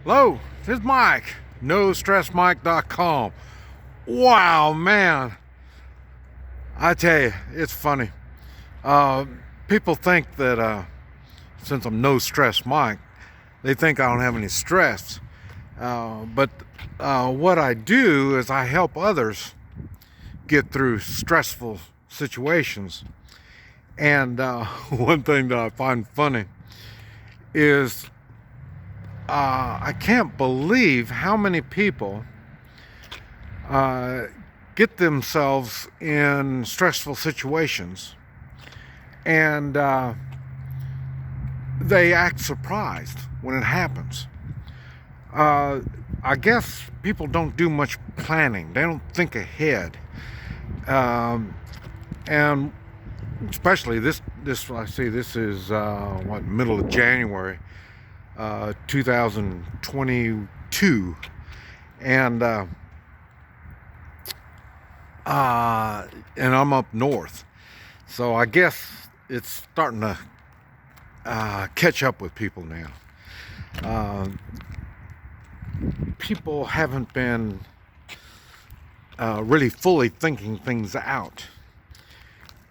Hello, this is Mike, NoStressMike.com. Wow, man, I tell you, it's funny. Uh, People think that since I'm No Stress Mike, they think I don't have any stress. But what I do is I help others get through stressful situations. And one thing that I find funny is I can't believe how many people get themselves in stressful situations and they act surprised when it happens. I guess people don't do much planning. They don't think ahead. And especially this I see this is middle of January 2022, and I'm up north, so I guess it's starting to catch up with people now. People haven't been really fully thinking things out,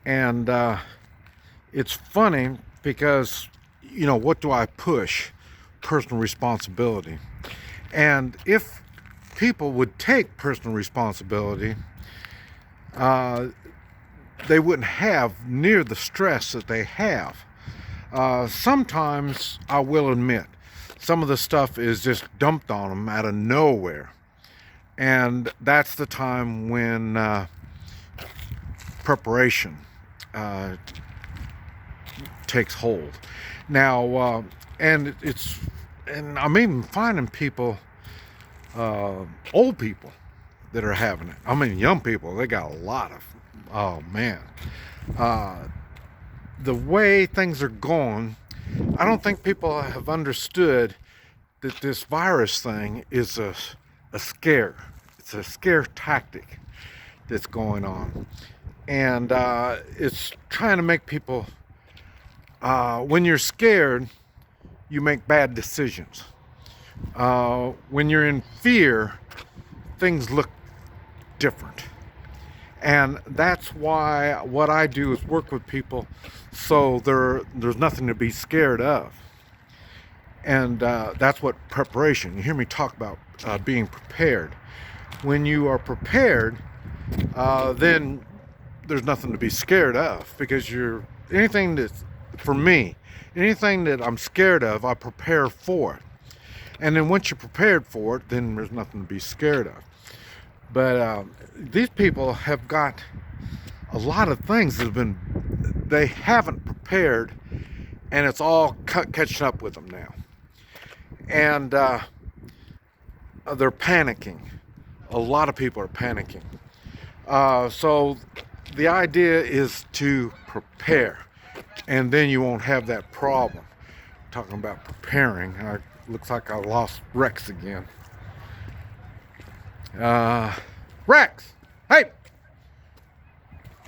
and it's funny because, what do I push? Personal responsibility. And if people would take personal responsibility, they wouldn't have near the stress that they have. Sometimes, I will admit, some of the stuff is just dumped on them out of nowhere. And that's the time when preparation takes hold. Now, and I'm even finding people, old people, that are having it. I mean, young people, they got a lot of, oh man. The way things are going, I don't think people have understood that this virus thing is a scare. It's a scare tactic that's going on. And it's trying to make people, when you're scared, you make bad decisions. When you're in fear, things look different. And that's why what I do is work with people so there's nothing to be scared of. And that's what preparation. You hear me talk about being prepared. When you are prepared, then there's nothing to be scared of, because anything that I'm scared of, I prepare for it. And then once you're prepared for it, then there's nothing to be scared of. But these people have got a lot of things that they haven't prepared, and it's all catching up with them now. And they're panicking. A lot of people are panicking. So the idea is to prepare, and then you won't have that problem. Talking about preparing, looks like I lost Rex again. Rex, hey,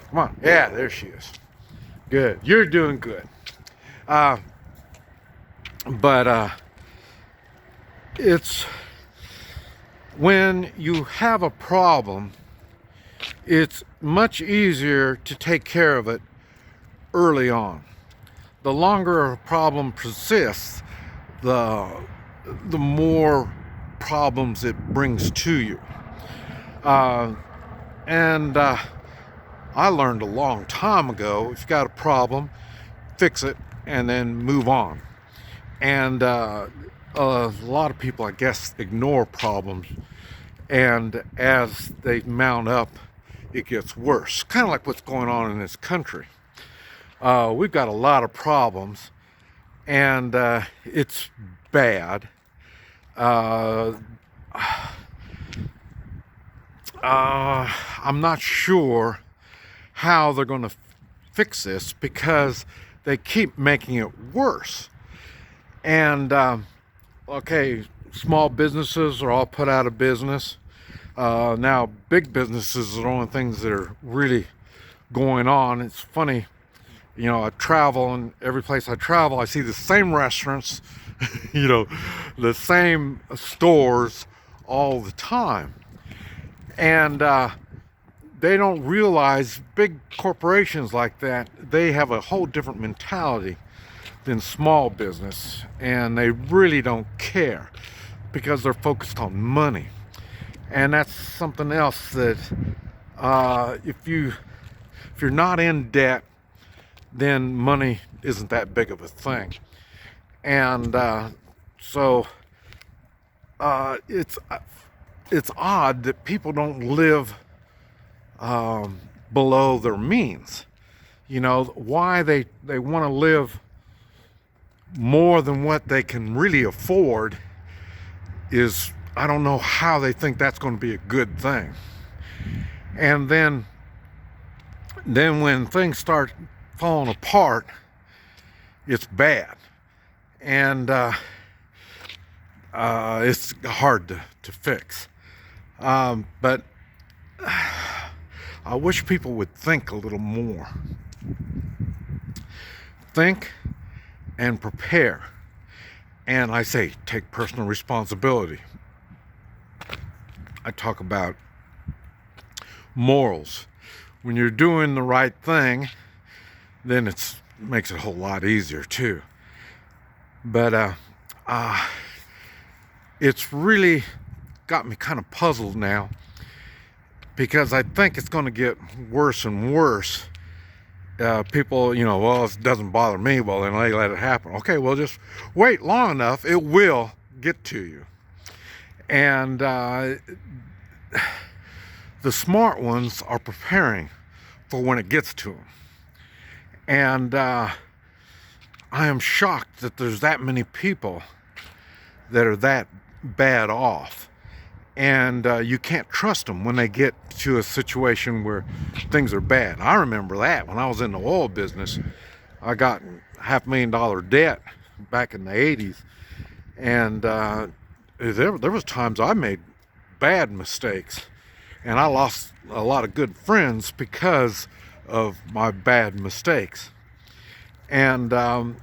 come on. Yeah, there she is. Good, you're doing good. But it's when you have a problem, it's much easier to take care of it early on. The longer a problem persists, the more problems it brings to you. And I learned a long time ago, if you got a problem, fix it and then move on. And a lot of people, I guess, ignore problems, and as they mount up, it gets worse. Kind of like what's going on in this country. We've got a lot of problems, and it's bad. I'm not sure how they're going to fix this, because they keep making it worse. And okay, small businesses are all put out of business. Now big businesses are the only things that are really going on. It's funny, I travel, and every place I travel I see the same restaurants you know, the same stores all the time. And they don't realize big corporations like that, they have a whole different mentality than small business, and they really don't care because they're focused on money. And that's something else that if you're not in debt, then money isn't that big of a thing. And so it's odd that people don't live below their means. You know, why they want to live more than what they can really afford is, I don't know how they think that's going to be a good thing. And then when things start falling apart, it's bad. And it's hard to fix. But I wish people would think a little more. Think and prepare. And I say, take personal responsibility. I talk about morals. When you're doing the right thing, then it makes it a whole lot easier too. But it's really got me kind of puzzled now, because I think it's going to get worse and worse. People, well, it doesn't bother me, well, then they let it happen. Okay, well, just wait long enough, it will get to you. And the smart ones are preparing for when it gets to them. And I am shocked that there's that many people that are that bad off. And you can't trust them when they get to a situation where things are bad. I remember that when I was in the oil business. I got $500,000 debt back in the 80s. And there was times I made bad mistakes. And I lost a lot of good friends because of my bad mistakes. And, but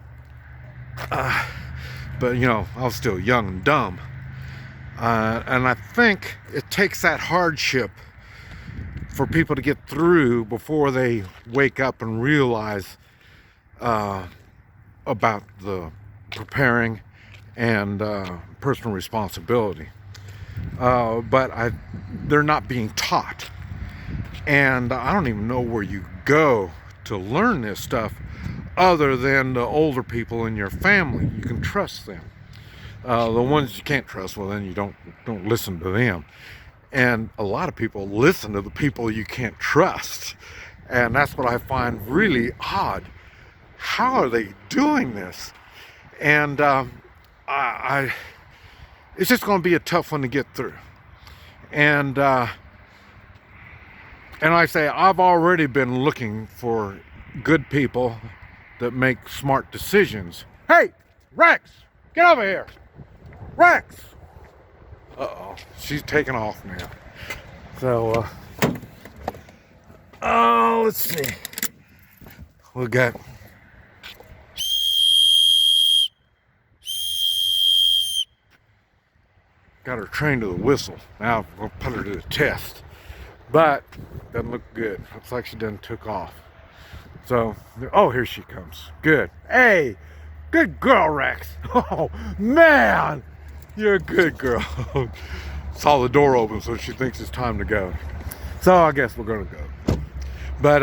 I was still young and dumb. And I think it takes that hardship for people to get through before they wake up and realize about the preparing and personal responsibility. But they're not being taught. And I don't even know where you go to learn this stuff other than the older people in your family. You can trust them. The ones you can't trust, well, then you don't listen to them. And a lot of people listen to the people you can't trust. And that's what I find really odd. How are they doing this? And it's just going to be a tough one to get through. And I say, I've already been looking for good people that make smart decisions. Hey, Rex, get over here. Rex! Uh-oh, she's taking off now. So, let's see. We got her trained to the whistle. Now we'll put her to the test. But, doesn't look good. Looks like she done took off. So, oh, here she comes. Good. Hey, good girl, Rex. Oh, man, you're a good girl. Saw the door open, so she thinks it's time to go. So I guess we're gonna go. But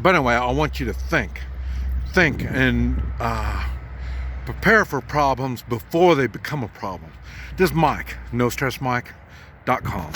anyway, I want you to think and prepare for problems before they become a problem. This is Mike, NoStressMike.com.